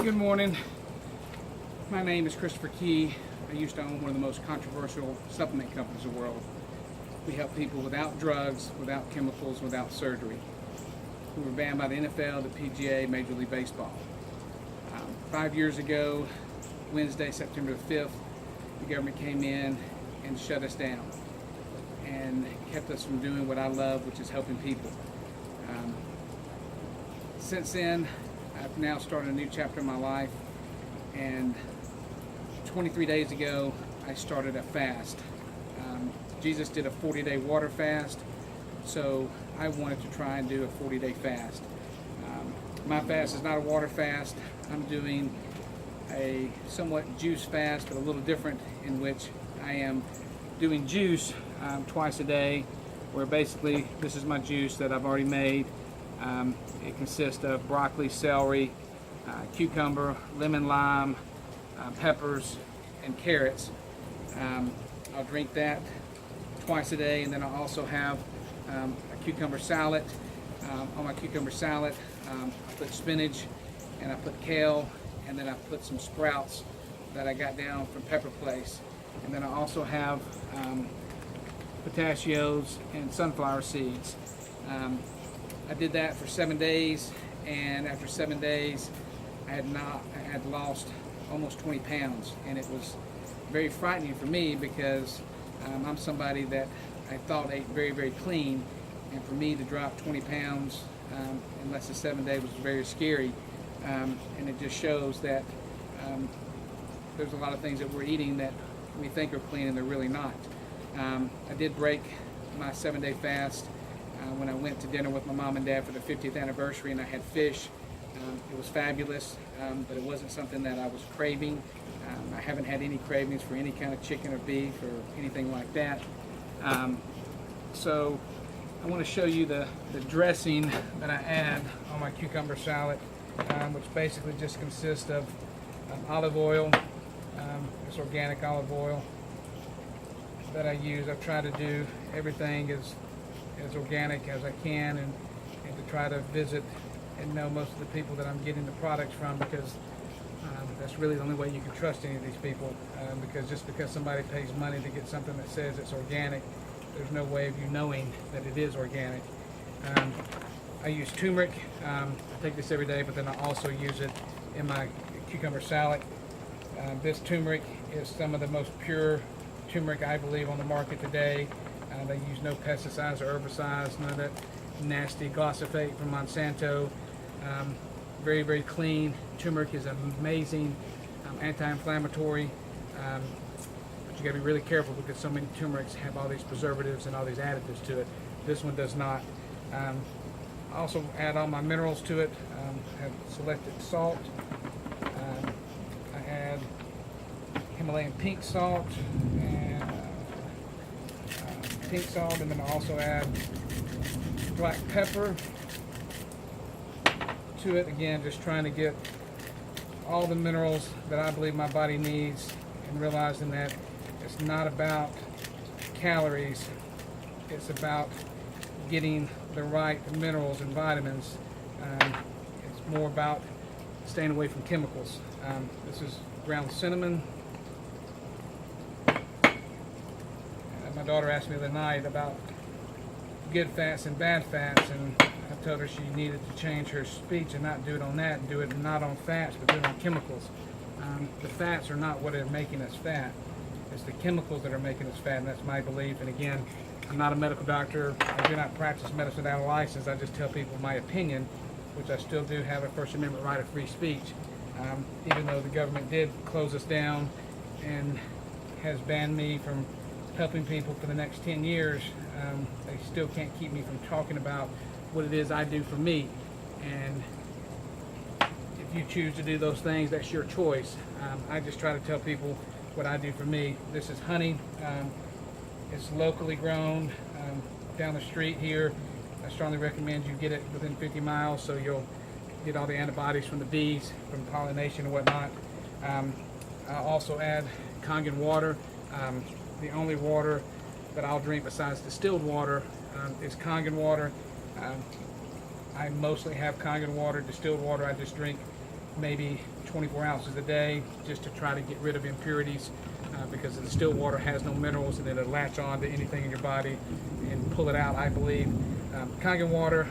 Good morning. My name is Christopher Key. I used to own one of the most controversial supplement companies in the world. We help people without drugs, without chemicals, without surgery. We were banned by the NFL, the PGA, Major League Baseball. 5 years ago, Wednesday, September the 5th, the government came in and shut us down and kept us from doing what I love, which is helping people. Since then, I've now started a new chapter in my life, and 23 days ago, I started a fast. Jesus did a 40-day water fast, so I wanted to try and do a 40-day fast. My fast is not a water fast. I'm doing a somewhat juice fast, but a little different, in which I am doing juice twice a day, where basically this is my juice that I've already made. It consists of broccoli, celery, cucumber, lemon, lime, peppers, and carrots. I'll drink that twice a day, and then I'll also have a cucumber salad. On my cucumber salad, I put spinach, and I put kale, and then I put some sprouts that I got down from Pepper Place. And then I also have pistachios and sunflower seeds. I did that for 7 days, and after 7 days, I had lost almost 20 pounds, and it was very frightening for me because I'm somebody that I thought ate very, very clean, and for me to drop 20 pounds in less than 7 days was very scary, and it just shows that there's a lot of things that we're eating that we think are clean and they're really not. I did break my 7-day fast when I went to dinner with my mom and dad for the 50th anniversary, and I had fish. It was fabulous, but it wasn't something that I was craving. I haven't had any cravings for any kind of chicken or beef or anything like that. So I want to show you the dressing that I add on my cucumber salad, which basically just consists of olive oil. It's organic olive oil that I use. I've tried to do everything as organic as I can, and to try to visit and know most of the people that I'm getting the products from, because that's really the only way you can trust any of these people, because just because somebody pays money to get something that says it's organic, there's no way of you knowing that it is organic. I use turmeric. I take this every day, but then I also use it in my cucumber salad. This turmeric is some of the most pure turmeric, I believe, on the market today. They use no pesticides or herbicides, none of that nasty glyphosate from Monsanto. Very, very clean. Turmeric is amazing, anti-inflammatory, but you got to be really careful because so many turmerics have all these preservatives and all these additives to it. This one does not. I also add all my minerals to it. I have selected salt. I add Himalayan pink salt, and then I also add black pepper to it. Again, just trying to get all the minerals that I believe my body needs, and realizing that it's not about calories, it's about getting the right minerals and vitamins. It's more about staying away from chemicals. This is ground cinnamon. My daughter asked me the other night about good fats and bad fats, and I told her she needed to change her speech and not do it on that, and do it not on fats, but do it on chemicals. The fats are not what are making us fat. It's the chemicals that are making us fat, and that's my belief. And again, I'm not a medical doctor. I do not practice medicine without a license. I just tell people my opinion, which I still do have a First Amendment right of free speech. Even though the government did close us down and has banned me from helping people for the next 10 years, they still can't keep me from talking about what it is I do for me. And if you choose to do those things, that's your choice. I just try to tell people what I do for me. This is honey. It's locally grown down the street here. I strongly recommend you get it within 50 miles so you'll get all the antibiotics from the bees, from pollination and whatnot. I also add Kangen water. The only water that I'll drink besides distilled water is Kangen water. I mostly have Kangen water. Distilled water I just drink maybe 24 ounces a day just to try to get rid of impurities because the distilled water has no minerals and it'll latch on to anything in your body and pull it out, I believe. Kangen water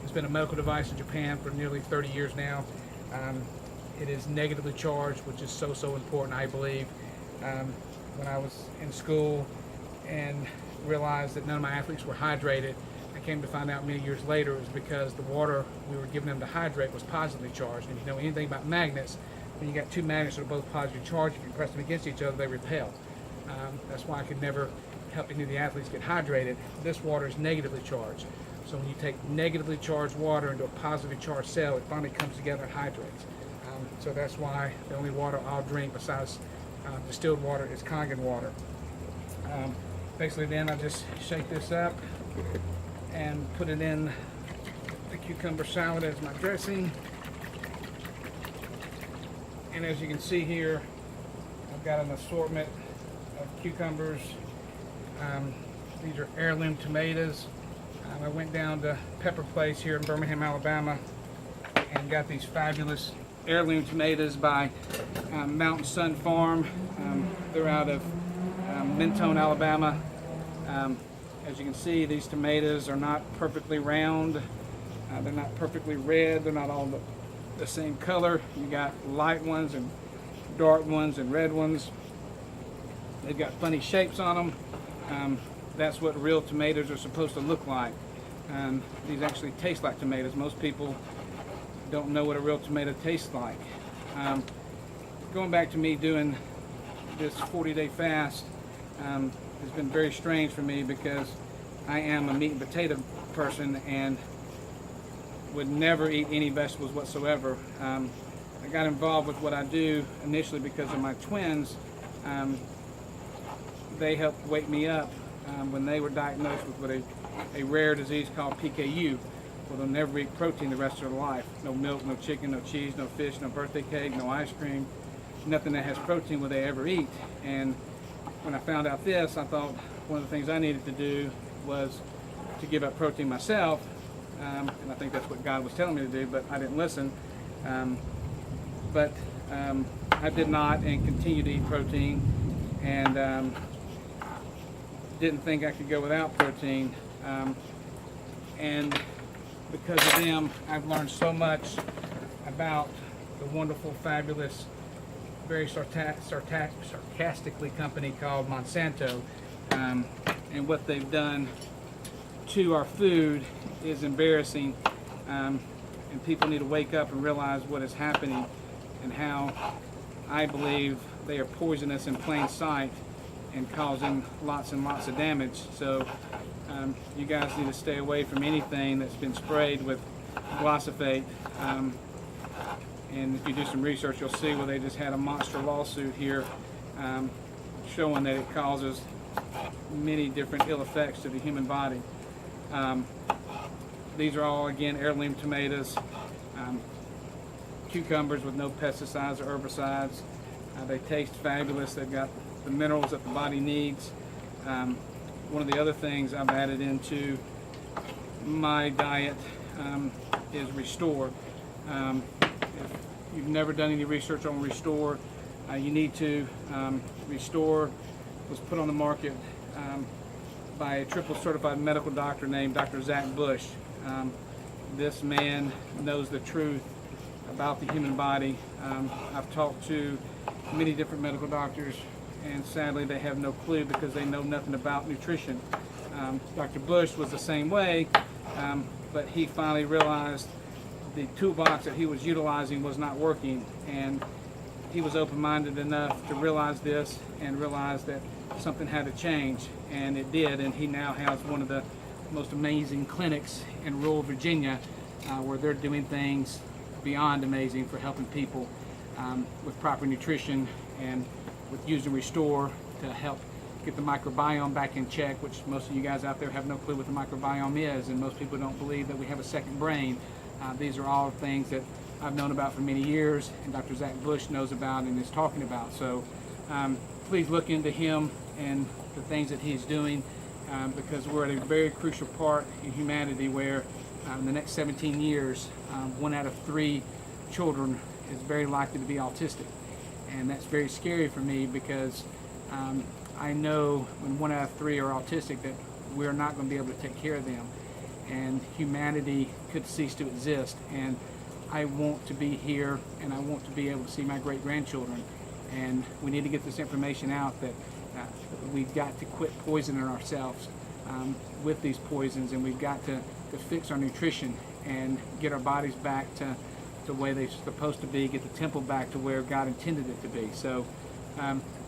has been a medical device in Japan for nearly 30 years now. It is negatively charged, which is so important, I believe. When I was in school and realized that none of my athletes were hydrated, I came to find out many years later it was because the water we were giving them to hydrate was positively charged. And if you know anything about magnets, when you got two magnets that are both positively charged, if you press them against each other, they repel. That's why I could never help any of the athletes get hydrated. This water is negatively charged. So when you take negatively charged water into a positively charged cell, it finally comes together and hydrates. So that's why the only water I'll drink besides distilled water is Kangen water. Basically then I just shake this up and put it in the cucumber salad as my dressing. And as you can see here, I've got an assortment of cucumbers. These are Heirloom Tomatoes. I went down to Pepper Place here in Birmingham, Alabama, and got these fabulous Heirloom Tomatoes by Mountain Sun Farm. They're out of Mentone, Alabama. As you can see, these tomatoes are not perfectly round. They're not perfectly red. They're not all the same color. You got light ones and dark ones and red ones. They've got funny shapes on them. That's what real tomatoes are supposed to look like. These actually taste like tomatoes. Most people don't know what a real tomato tastes like. Going back to me doing this 40-day fast has been very strange for me because I am a meat and potato person and would never eat any vegetables whatsoever. I got involved with what I do initially because of my twins. They helped wake me up when they were diagnosed with a rare disease called PKU, where they'll never eat protein the rest of their life. No milk, no chicken, no cheese, no fish, no birthday cake, no ice cream, nothing that has protein will they ever eat. And when I found out this, I thought one of the things I needed to do was to give up protein myself, and I think that's what God was telling me to do, but I didn't listen. But I did not and continued to eat protein, and didn't think I could go without protein. And because of them, I've learned so much about the wonderful, fabulous, very sarcastically company called Monsanto, and what they've done to our food is embarrassing, and people need to wake up and realize what is happening and how I believe they are poisonous in plain sight and causing lots and lots of damage. So you guys need to stay away from anything that's been sprayed with glyphosate. And if you do some research, you'll see where they just had a monster lawsuit here showing that it causes many different ill effects to the human body. These are all, again, heirloom tomatoes, cucumbers with no pesticides or herbicides. They taste fabulous. They've got the minerals that the body needs. One of the other things I've added into my diet is Restore. If you've never done any research on Restore, you need to. Restore was put on the market by a triple certified medical doctor named Dr. Zach Bush. This man knows the truth about the human body. I've talked to many different medical doctors, and sadly they have no clue because they know nothing about nutrition. Dr. Bush was the same way, but he finally realized the toolbox that he was utilizing was not working, and he was open-minded enough to realize this and realize that something had to change, and it did. And he now has one of the most amazing clinics in rural Virginia where they're doing things beyond amazing for helping people with proper nutrition and with using Restore to help get the microbiome back in check, which most of you guys out there have no clue what the microbiome is, and most people don't believe that we have a second brain. These are all things that I've known about for many years, and Dr. Zach Bush knows about and is talking about. So please look into him and the things that he's doing, because we're at a very crucial part in humanity where in the next 17 years, 1 out of 3 children is very likely to be autistic. And that's very scary for me because I know when 1 out of 3 are autistic that we're not going to be able to take care of them, and humanity could cease to exist. And I want to be here, and I want to be able to see my great-grandchildren. And we need to get this information out that we've got to quit poisoning ourselves with these poisons, and we've got to fix our nutrition and get our bodies back to the way they're supposed to be, get the temple back to where God intended it to be. So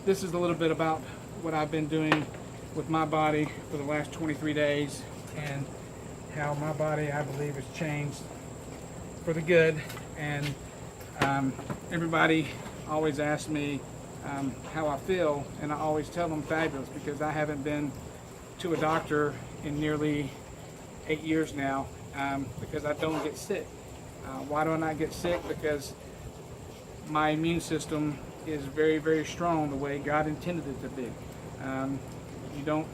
this is a little bit about what I've been doing with my body for the last 23 days and how my body, I believe, has changed for the good. And everybody always asks me how I feel, and I always tell them fabulous, because I haven't been to a doctor in nearly 8 years now because I don't get sick. Why do I not get sick? Because my immune system is very, very strong the way God intended it to be. You don't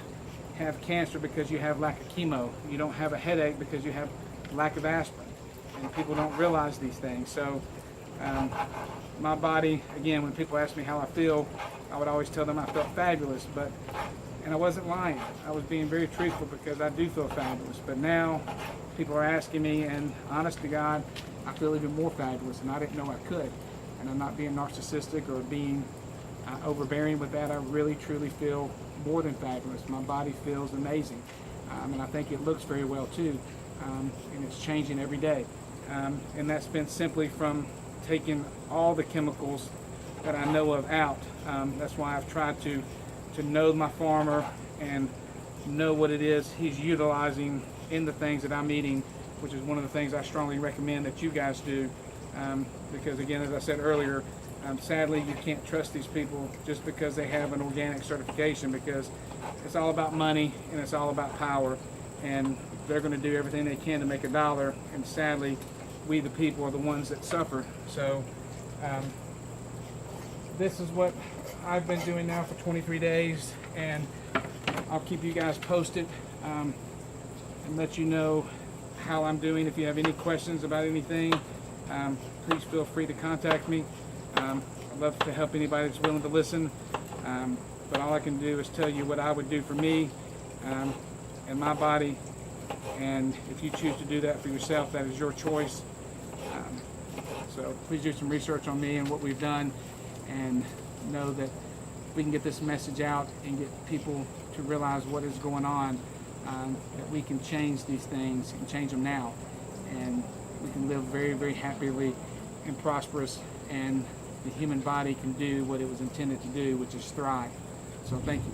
have cancer because you have lack of chemo. You don't have a headache because you have lack of aspirin. And people don't realize these things. So my body, again, when people ask me how I feel, I would always tell them I felt fabulous. And I wasn't lying. I was being very truthful, because I do feel fabulous. But now people are asking me, and honest to God, I feel even more fabulous, and I didn't know I could. And I'm not being narcissistic or being overbearing with that. I really, truly feel more than fabulous. My body feels amazing, and I think it looks very well too, and it's changing every day. And that's been simply from taking all the chemicals that I know of out. That's why I've tried to know my farmer and know what it is he's utilizing in the things that I'm eating, which is one of the things I strongly recommend that you guys do, because again, as I said earlier, sadly you can't trust these people just because they have an organic certification, because it's all about money and it's all about power, and they're going to do everything they can to make a dollar, and sadly we the people are the ones that suffer. So this is what I've been doing now for 23 days, and I'll keep you guys posted and let you know how I'm doing. If you have any questions about anything, please feel free to contact me. I'd love to help anybody that's willing to listen, but all I can do is tell you what I would do for me and my body, and if you choose to do that for yourself, that is your choice. So please do some research on me and what we've done, and know that we can get this message out and get people to realize what is going on, that we can change these things and change them now, and we can live very, very happily and prosperous, and the human body can do what it was intended to do, which is thrive. So thank you.